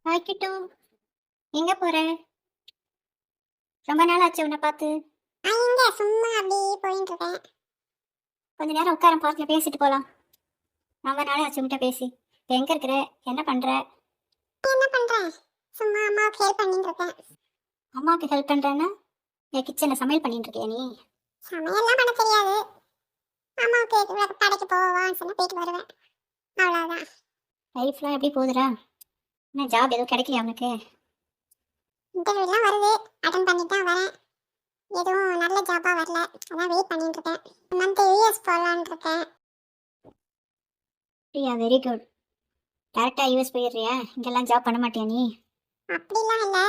ஆக்கிட்டு எங்க போற? ரொம்ப நாள் ஆச்சு உன்னை பார்த்து. எங்க சும்மா அப்படியே போயிட்டு இருக்கேன். கொஞ்ச நேரம் உட்கார பார்க்கல, பேசிட்டு போலாம். ரொம்ப நாள் ஆச்சு உன்கிட்ட பேசி. இப்ப எங்க இருக்கிற? என்ன பண்ற? என்ன பண்றேன்? சும்மா அம்மாவுக்கு ஹெல்ப் பண்ணிட்டு இருக்கேன். அம்மாவுக்கு ஹெல்ப் பண்றேன்னா என் கிச்சன்ல சமையல் பண்ணிட்டு இருக்கியா நீ? சமையல்லாம் பண்ண தெரியாது. அம்மாவுக்கு கடைக்கு போவான்னு சொன்னா போயிட்டு வருவேன், அவ்வளவுதான். லைஃப்லாம் எப்படி போகுதுடா? என்ன ஜாப் எதுவும் கிடைக்கலையா உனக்கு? இன்டர்வியூலாம் வருது, அட்டன் பண்ணிட்டு தான் வரேன். எதுவும் நல்ல ஜாபா வரல, அதான் வெயிட் பண்ணிட்டு இருக்கேன். மந்த் யூஎஸ் போகலான்னு இருக்கேன். அப்படியா? Very good. டேரக்டா யூஎஸ் போயிடுறியா? இங்கெல்லாம் ஜாப் பண்ண மாட்டியா நீ? அப்படிலாம் இல்லை,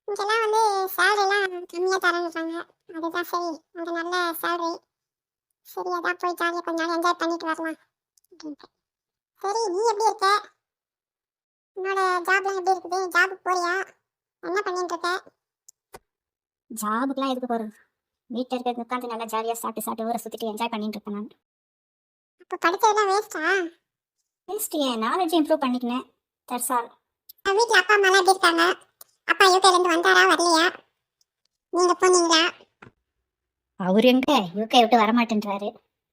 இங்கெல்லாம் வந்து சேலரிலாம் கம்மியாக தரேன்றாங்க. அதுதான் சரி, அங்கே நல்ல சேலரி. சரி, அதான் போய் ஜாலியாக கொஞ்ச நாள் என்ஜாய் பண்ணிட்டு வரலாம் அப்படின்ட்டு. சரி, நீ எப்படி இருக்க? உன்னோட ஜாப்லாம் எப்படி இருக்குது? ஜாபுக்கு போறியா? என்ன பண்ணிட்டு இருக்க? ஜாபுக்குலாம் எதுக்கு போறது? வீட்டில் இருக்கிறது உட்காந்து நல்லா ஜாலியாக சாப்பிட்டு சாப்பிட்டு ஊரை சுற்றிட்டு என்ஜாய் பண்ணிட்டு இருக்கேன் நான். அப்போ படிச்சதெல்லாம் வேஸ்டா? நெக்ஸ்ட் என் நாலேஜ் இம்ப்ரூவ் பண்ணிக்கினேன், தட்ஸ் ஆல். வீட்டில் அப்பா அம்மாலாம் எப்படி இருக்காங்க? அப்பா யூகேலேருந்து வந்தாரா வரலையா? நீங்க போனீங்களா? அவர் எங்க யூகே விட்டு வரமாட்டேன்றாரு.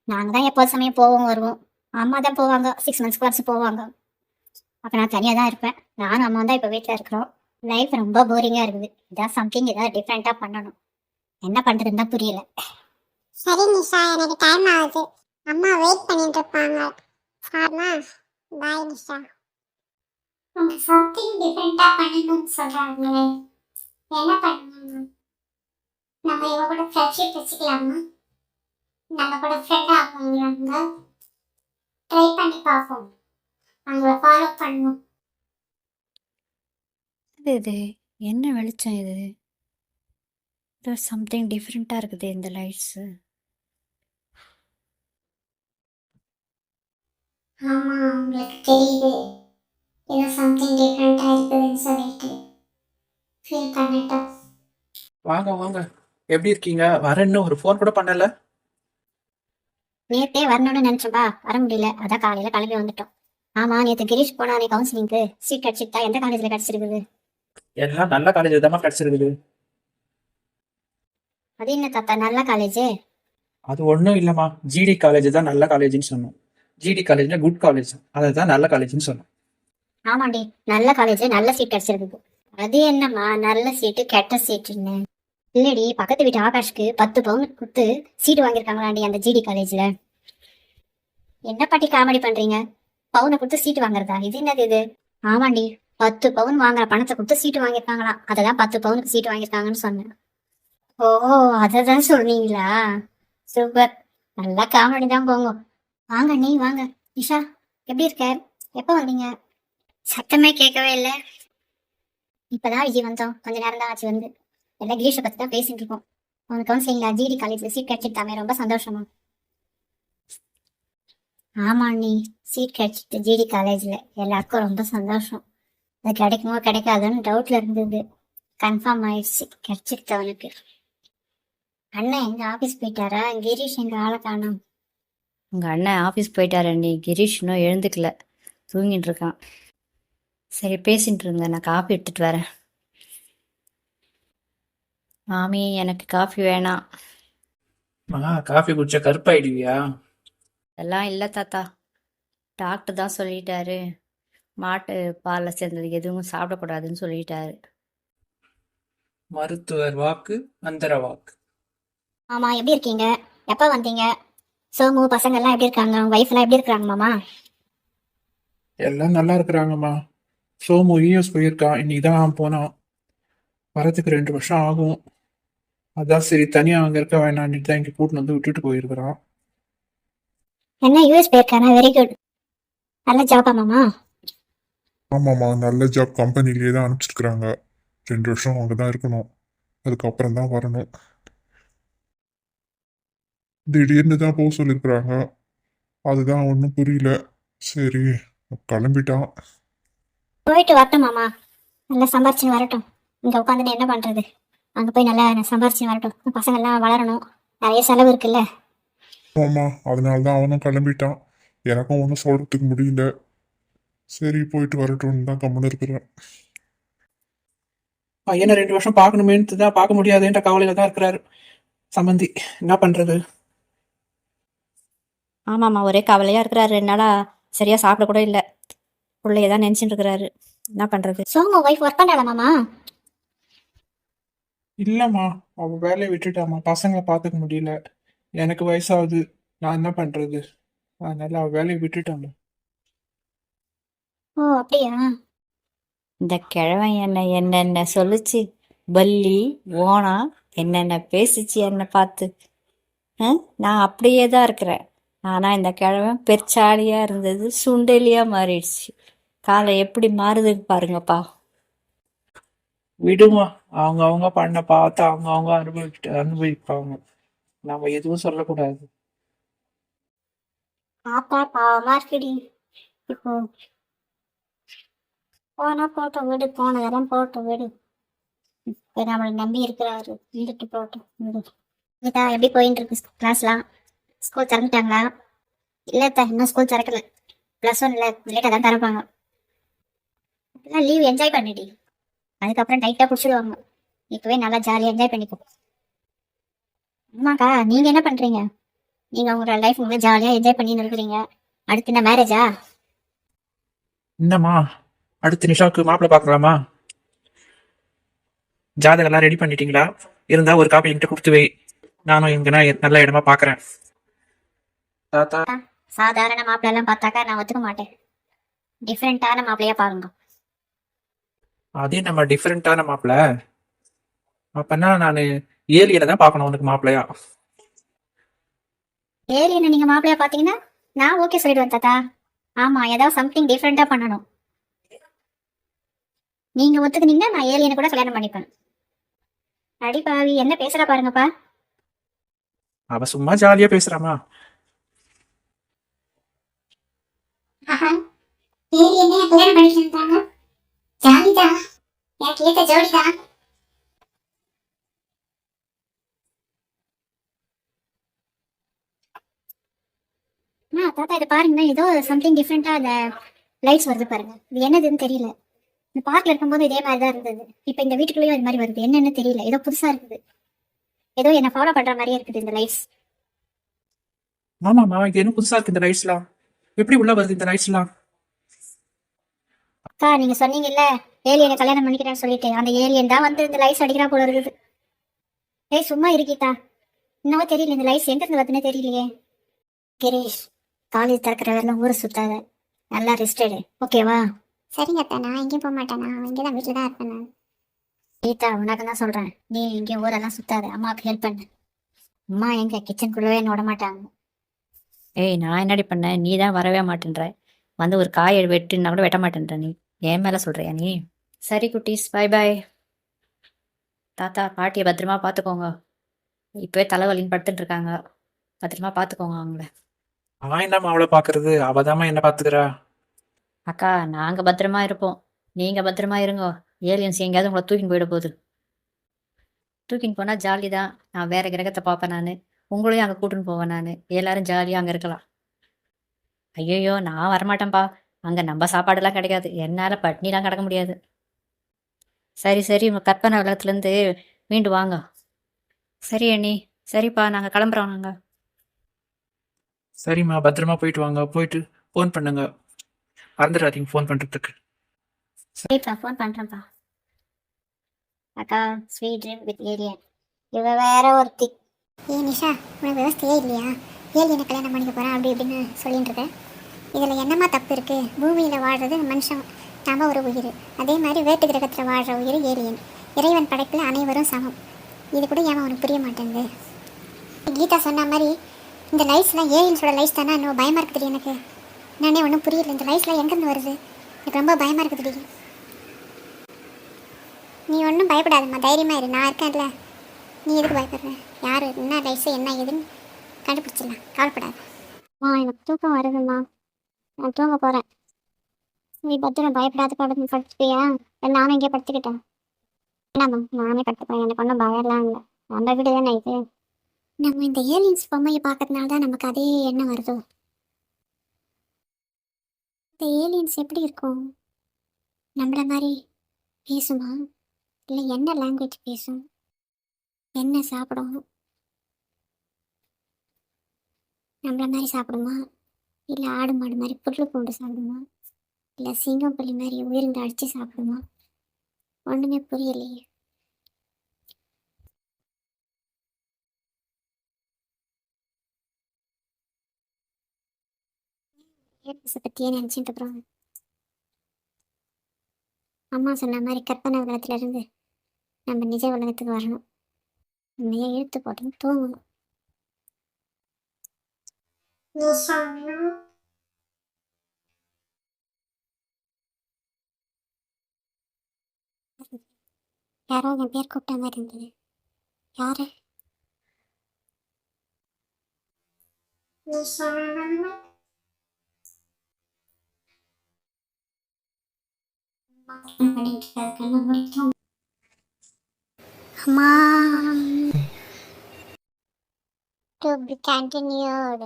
நாங்கள் தான் எப்போ சமயம் போவோம் வருவோம். அம்மா தான் போவாங்க, 6 மந்த்ஸ்க்கு ஒன்ஸ் போவாங்க. அப்போ நான் தனியாக தான் இருப்பேன். நானும் அம்மா தான் இப்போ வீட்டில் இருக்கிறோம். லைஃப் ரொம்ப போரிங்காக இருக்குது. இதான் சம்திங் ஏதாவது டிஃப்ரெண்ட்டாக பண்ணணும். என்ன பண்ணுறதுன்னு தான் புரியல. சரி நிஷா, எனக்கு டைம் ஆகுது. அம்மா வெயிட் பண்ணிட்டு இருப்பாங்க. சாரிமா, பாய் நிஷா. சம்திங் டிஃப்ரெண்ட்டாக பண்ணணும்னு சொல்கிறாங்களே, என்ன பண்ணணும்? நம்ம இவங்க கூட ஃப்ரெண்ட்ஷிப் வச்சுக்கலாமா? நம்ம கூட ஃப்ரெண்ட் ஆகுவாங்க. ட்ரை பண்ணி பார்ப்போம், அவங்கள ஃபாலோ பண்ணுவோம். இது என்ன வெளிச்சம் இது? சம்திங் டிஃப்ரெண்ட்டாக இருக்குது இந்த லைட்ஸு. ஆமாம், உங்களுக்கு தெரியுது ஏதோ சம்திங் டிஃப்ரெண்ட்டாக இருக்குதுன்னு சொல்லிட்டு ஃபீல் பண்ணிட்டோம். வாங்க வாங்க, எப்படி இருக்கீங்க? வரேன்னு ஒரு ஃபோன் கூட பண்ணல. நேற்றே வரணும்னு நினச்சோம்பா, வர முடியல. அதான் காலையில் கிளம்பி வந்துட்டோம். ஆமாம், நேற்று கிரீஷ் போனானே கவுன்சிலிங்க்கு, சீட் கிடச்சிட்டா? எந்த காலேஜில் கிடச்சிருக்குது? எல்லாம் நல்ல காலேஜ் தான் கிடைச்சிருக்குது. அது என்ன தாத்தா நல்ல காலேஜ்? அது ஒன்றும் இல்லைம்மா, ஜிடி காலேஜ் தான் நல்ல காலேஜ்னு சொன்னோம். ஜிடி காலேஜ்னா குட் காலேஜ், அதை தான் நல்ல காலேஜ்னு சொன்னோம். ஆமாண்டி, நல்ல காலேஜ், நல்ல சீட் கிடச்சிருக்குது. அது என்னம்மா நல்ல சீட்டு கெட்ட சீட்டுன்னு? இல்லடி, பக்கத்து வீட்டு ஆகாஷ்க்கு 10 பவுன் கொடுத்து சீட்டு வாங்கியிருக்காங்களாண்டி அந்த ஜிடி காலேஜில். என்ன பாட்டி காமெடி பண்ணுறீங்க? பவுனை கொடுத்து சீட்டு வாங்குறதா? இது என்னது இது? ஆமாண்டி, 10 பவுன் வாங்குற பணத்தை கொடுத்து சீட்டு வாங்கியிருக்காங்களாம். அதை தான் 10 பவுனுக்கு சீட்டு வாங்கியிருக்காங்கன்னு சொன்னேன். ஓ, அதை தான் சொல்றீங்களா? சூப்பர், நல்லா காமெடி தான் போங்க. வாங்க நீ வாங்க. நிஷா, எப்படி இருக்க? எப்போ வந்தீங்க? சத்தமே கேட்கவே இல்லை. இப்போதான் விஜய் வந்தோம், கொஞ்ச நேரம் தான் ஆச்சு வந்து. எல்லாம் கிரீஷை பற்றி தான் பேசிட்டு இருக்கோம். அவனுக்கு கவுன்சிலிங்ல ஜிடி காலேஜில் சீட் கிடைச்சிட்டாமே, ரொம்ப சந்தோஷமா? ஆமா நீ, சீட் கிடைச்சிட்டு ஜிடி காலேஜில், எல்லாருக்கும் ரொம்ப சந்தோஷம். அது கிடைக்குமோ கிடைக்காதுன்னு டவுட்ல இருந்தது. கன்ஃபார்ம் ஆயிடுச்சு, கிடைச்சிருச்சு அவனுக்கு. அண்ணன் எங்க ஆஃபீஸ் போயிட்டாரா? கிரீஷ் எங்க ஆளை காணோம். உங்கள் அண்ணன் ஆஃபீஸ் போயிட்டாரண்டி. கிரீஷ் இன்னும் எழுந்துக்கல, தூங்கிட்டு இருக்கான். சரி, பேசிட்டு இருந்தேன், நான் காஃபி எடுத்துகிட்டு வரேன். மாமி, எனக்கு காஃபி வேணாம். காஃபி குடிச்சா கருப்பாயிடுவியா? அதெல்லாம் இல்லை தாத்தா, டாக்டர் தான் சொல்லிட்டாரு, மாட்டு பாலில் சேர்ந்தது எதுவும் சாப்பிடக்கூடாதுன்னு சொல்லிட்டாரு. மருத்துவர் வாக்கு அந்தர வாக்கு. ஆமா, எப்படி இருக்கீங்க? எப்போ வந்தீங்க? சோமு பசங்க எல்லாம் எப்படி இருக்காங்க? உங்க ஒய்ஃப் எல்லாம் எப்படி இருக்காங்க மாமா? எல்லாம் நல்லா இருக்கிறாங்கம்மா. சோமு யூஎஸ் போயிருக்கான், இன்னைக்கு தான் போனான். வரதுக்கு 2 வருஷம் ஆகும். அதான் சரி, தனியா அங்க இருக்க வேணான்னு தான் இங்க கூட்டிட்டு வந்து விட்டுட்டு போயிருக்கிறான். என்ன யூஎஸ் போயிருக்கானா? Very good. நல்ல ஜாபா மாமா? ஆமாம்மா, நல்ல ஜாப் கம்பெனிலேயே தான் அனுப்பிச்சிருக்கிறாங்க. 2 வருஷம் அங்கே தான் இருக்கணும், அதுக்கப்புறம் தான் வரணும். திடீர்னு தான் போக சொல்லியிருக்கிறாங்க, அதுதான் ஒன்றும் புரியல. சரி, கிளம்பிட்டான். போயிட்டு வரட்டும் மாமா, நல்லா சம்பாரிச்சுன்னு வரட்டும். இங்க உட்காந்துட்டு என்ன பண்றது? அங்க போய் நல்லா சம்பாரிச்சுன்னு வரட்டும். பசங்க எல்லாம் வளரணும், நிறைய செலவு இருக்குல்ல. ஆமாம், அதனால தான் அவனும் கிளம்பிட்டான். எனக்கும் ஒன்றும் சொல்கிறதுக்கு முடியல. சரி போயிட்டு வரட்டும்னு தான் கம்முன்னு இருக்கிறேன். பையனை 2 வருஷம் பார்க்கணுமேன்னு தான் பார்க்க முடியாதுன்ற கவலையில தான் இருக்கிறாரு சம்மந்தி. என்ன பண்றது? ஆமாம்மா, ஒரே கவலையாக இருக்கிறாரு. 2 நாளாக சரியாக சாப்பிட கூட இல்லை. பிள்ளைய தான் நினச்சிட்டு இருக்கிறாரு. என்ன பண்ணுறது? சோமு ஒய்ஃப் ஒர்க் பண்றாளா மாமா? இல்லம்மா, அவ வேலையை விட்டுட்டாமா. பசங்களை பார்த்துக்க முடியல. எனக்கு வயசாகுது, நான் என்ன பண்றது? அதனால அவ வேலையை விட்டுட்டாமா. ஓ அப்படியா? இந்த கிழவன் என்னென்ன சொல்லுச்சு. பல்லி ஓனா என்னென்ன பேசிச்சு என்னை பார்த்து. நான் அப்படியே தான் இருக்கிறேன். ஆனால் இந்த கிழவன் பெருச்சாலியாக இருந்தது சுண்டலியாக மாறிடுச்சு. காலம் எப்படி மாறுதுன்னு பாருங்கப்பா. விடுமா, அவங்க அவங்க பண்ண பார்த்து அவங்க அனுபவிப்பாங்க. நம்ம எதுவும் சொல்லக்கூடாது. ஆத்தா பாவமா இருக்குடி. இப்போ போனா போட்டோம் விடு, போனதெல்லாம் போட்டோம் விடு. இப்ப நம்மளை நம்பி இருக்கிறாரு, இருந்துட்டு போட்டோம் விடு. இதா எப்படி போயிட்டு இருக்கு கிளாஸ்லாம்? ஸ்கூல் திறந்துட்டாங்களா? இல்ல இன்னும் ஸ்கூல் திறக்கல. +1 லேட்டாக தான் திறப்பாங்க. இப்பெல்லாம் லீவ் என்ஜாய் பண்ணிடி, அதுக்கப்புறம் டைட்டாக பிடிச்சிடுவாங்க. இப்பவே நல்லா ஜாலியாக என்ஜாய் பண்ணிப்போம். ஆமாக்கா, நீங்க என்ன பண்றீங்க? நீங்க உங்களோட லைஃப் உங்க ஜாலியாக என்ஜாய் பண்ணின்னு இருக்கிறீங்க. அடுத்து என்ன மேரேஜா? என்னம்மா, அடுத்த நிஷாவுக்கு மாப்பிள்ளை பார்க்கலாமா? ஜாதகம்லாம் ரெடி பண்ணிட்டீங்களா? இருந்தா ஒரு காப்பி என்கிட்ட கொடுத்து வை. நானும் எங்கன்னா நல்ல இடமா பார்க்கறேன். தாத்தா, சாதாரண மாப்பிள்ளை எல்லாம் பார்த்தாக்கா நான் ஒத்துக்க மாட்டேன். டிஃப்ரெண்டான மாப்பிள்ளையா பாருங்க. அதே நம்ம டிஃப்ரெண்டான மாப்பிள்ளை. அப்பனா நான் ஏலியனை தான் பார்க்கணும் உனக்கு மாப்பிள்ளையா. ஏலியனை நீங்க மாப்பிள்ளையா பாத்தீங்கன்னா நான் ஓகே சொல்லிடுவேன் தாத்தா. ஆமா, ஏதாவது சம்திங் டிஃப்ரெண்டா பண்ணணும். நீங்க ஒத்துக்குனீங்கன்னா நான் ஏலியனை கூட கல்யாணம் பண்ணிப்பேன். அடிப்பாவி, என்ன பேசுறா பாருங்கப்பா. அவ சும்மா ஜாலியா பேசுறாமா. ஏலியனே கல்யாணம் பண்ணிக்கிறாங்க. ஜாலிதான், எனக்கு ஏத்த ஜோடிதான். தாத்தா இதை பாருங்க, ஏதோ சம்திங் டிஃப்ரெண்டா அந்த லைட்ஸ் வருது பாருங்க. இது என்னதுன்னு தெரியல. இந்த பார்க்ல இருக்கும்போது இதே மாதிரி தான் இருந்தது. இப்ப இந்த வீட்டுக்குள்ளேயும் இது மாதிரி வருது. என்னன்னு தெரியல, ஏதோ புதுசா இருக்குது. ஏதோ என்ன ஃபாலோ பண்ற மாதிரியே இருக்குது இந்த லைட்ஸ். ஆமாமா, இது என்ன புதுசா இருக்கு இந்த லைட்ஸ்லாம்? எப்படி உள்ள வருது இந்த லைட்ஸ்லாம்? அக்கா, நீங்க சொன்னீங்கல்ல ஏலியனை கல்யாணம் பண்ணிக்கிறேன்னு சொல்லிட்டு, அந்த ஏலியன் தான் வந்து இந்த லைட்ஸ் அடிக்கிறா போல இருக்குது. ஏய் சும்மா இருக்கீதா, இன்னமும் தெரியல இந்த லைட்ஸ் எங்க இருந்து வருதுன்னே தெரியலையே. கிரீஷ், காலேஜ் திறக்கிற வரலாம் ஊரை சுத்தாத, நல்லா ரெஸ்ட் எடு, ஓகேவா? சரிங்க அத்தை, நான் எங்கேயும் போக மாட்டேன். நான் இங்கே தான் வீட்டில் தான் இருப்பேன். நான் கீதா, உனக்கு தான் சொல்றேன், நீ இங்கே ஊரெல்லாம் சுத்தாத, அம்மாவுக்கு ஹெல்ப் பண்ணு. அம்மா எங்க கிச்சனுக்குள்ளவே என்ன விட மாட்டாங்க. ஏய், நான் என்னடி பண்ணேன்? நீ தான் வரவே மாட்டேன்ற. வந்து ஒரு காயை வெட்டுன்னா கூட வெட்ட மாட்டேன்ற. நீ என் மேலே சொல்கிறியா நீ? சரி குட்டீஸ், பாய் பாய். தாத்தா பாட்டியை பத்திரமா பார்த்துக்கோங்க. இப்போவே தலைவலின்னு படுத்துட்டு இருக்காங்க. பத்திரமா பார்த்துக்கோங்க அவங்கள. நான் என்னம்மா அவளை பாக்குறது? அவதாம்மா என்ன பாத்துக்கிறா. அக்கா, நாங்கள் பத்திரமா இருப்போம், நீங்கள் பத்திரமா இருங்க. ஏலியன்ஸ் எங்கேயாவது உங்களை தூக்கின்னு போயிட போகுது. தூக்கின்னு போனால் ஜாலி தான். நான் வேறு கிரகத்தை பார்ப்பேன். நான் உங்களையும் அங்கே கூட்டின்னு போவேன். நான் எல்லாரும் ஜாலியாக அங்கே இருக்கலாம். ஐயோ, நான் வரமாட்டேன்ப்பா. அங்கே நம்ம சாப்பாடெல்லாம் கிடைக்காது. என்னால் பட்னிலாம் கிடக்க முடியாது. சரி சரி, உங்கள் கற்பனை உலகத்துலேருந்து மீண்டு வாங்க. சரி அண்ணி, சரிப்பா, நாங்கள் கிளம்புறோம். நாங்கள் சரிம்மா, பத்திரமா போயிட்டு வாங்க. போயிட்டு ஃபோன் பண்ணுங்க, மறந்துடாதீங்க ஃபோன் பண்றதுக்கு. சரிப்பா, ஃபோன் பண்றேன்ப்பா. அக்கா, ஸ்வீட் ட்ரீம் வித் ஏலியன். இவ வேற ஒருத்தி. நிஷா, உனக்கு விவசாயே இல்லையா? ஏலியனை கல்யாணம் பண்ணிக்க போகிறேன் அப்படி இப்படின்னு சொல்லிட்டு இருக்கேன். இதில் என்னம்மா தப்பு இருக்குது? பூமியில் வாழ்கிறது மனுஷன், நாம் ஒரு உயிர். அதே மாதிரி வேட்டு கிரகத்தில் வாழ்கிற உயிர் ஏலியன். இறைவன் படைப்பில் அனைவரும் சமம். இது கூட ஏன் உனக்கு புரிய மாட்டேங்குது? கீதா சொன்ன மாதிரி இந்த லைட்ஸ்லாம் ஏலியன்ஸோட லைட்ஸ் தானே? இன்னும் பயமாக இருக்குது எனக்கு. நானே ஒன்றும் புரியல, இந்த லைட்ஸ்லாம் எங்கேருந்து வருது? எனக்கு ரொம்ப பயமாக இருக்குதுடி. நீ ஒன்றும் பயப்படாதம்மா, தைரியமாக இரு, நான் இருக்கேன்ல. நீ எதுக்கு பயப்படுற? யார் என்ன லைட்ஸு என்ன ஏதுன்னு கண்டுபிடிச்சிடலாம், கவலைப்படாத. எனக்கு தூக்கம் வருதும்மா, நான் தூங்க போறேன். நீ பத்திரம், பயப்படாத, படுத்துப்பியா? நானும் இங்கே படுத்துக்கிட்டேன். என்னம்மா, நானே படுத்துப்பேன், எனக்கு ஒன்றும் பயம்லாம் இல்லை. நம்ம வீடு தானே இது. நம்ம இந்த ஏலியன்ஸ் பொம்மையை பார்க்கறதுனால தான் நமக்கு அதே எண்ணம் வருதோ. இந்த ஏலியன்ஸ் எப்படி இருக்கும்? நம்மள மாதிரி பேசுமா? இல்லை என்ன லாங்குவேஜ் பேசும்? என்ன சாப்பிடும்? நம்மள மாதிரி சாப்பிடுமா? இல்லை ஆடு மாடு மாதிரி புல்லு பூண்டு சாப்பிடுமா? இல்லை சிங்கம் புலி மாதிரி உயிரிழந்து அடித்து சாப்பிடுமா? ஒன்றுமே புரியலையே. ஏலியன்ஸை பற்றியே நினச்சிட்டு அப்புறம் அம்மா சொன்ன மாதிரி கற்பனை உலகத்துலேருந்து நம்ம நிஜ உலகத்துக்கு வரணும். உண்மையை இழுத்து போட்டு தூங்கணும். யாரோ என் பேர் கூப்பிட்ட மாதிரி இருந்தது. யாரு? அம்மா. To be continued.